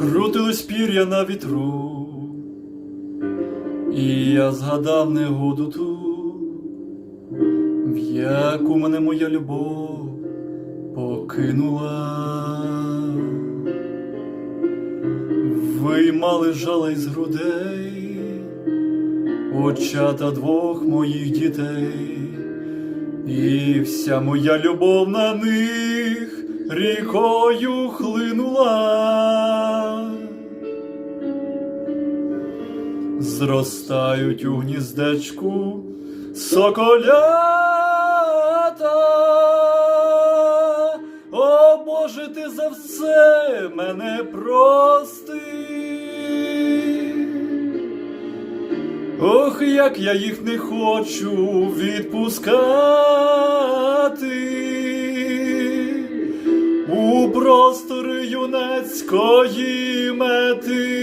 крутились пір'я на вітру, і я згадав негоду ту, в яку мене моя любов покинула. Виймали жала із грудей очата двох моїх дітей, і вся моя любов на них рікою хлинула. Зростають у гніздечку соколята. О, Боже, ти за все мене прости. Ох, як я їх не хочу відпускати у простори юнацької мети.